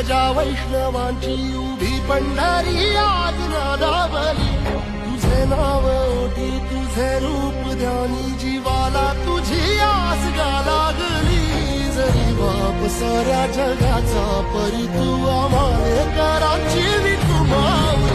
प्रजा वैष्णवांची उभी पंढरी आज नादावली. तुझे नाव ओठी तुझे रूप ध्यानी जीवाला तुझी आस गा लागली. जरी बाप साऱ्या जगाचा परी तू आम्हाले कराची विठू माऊली.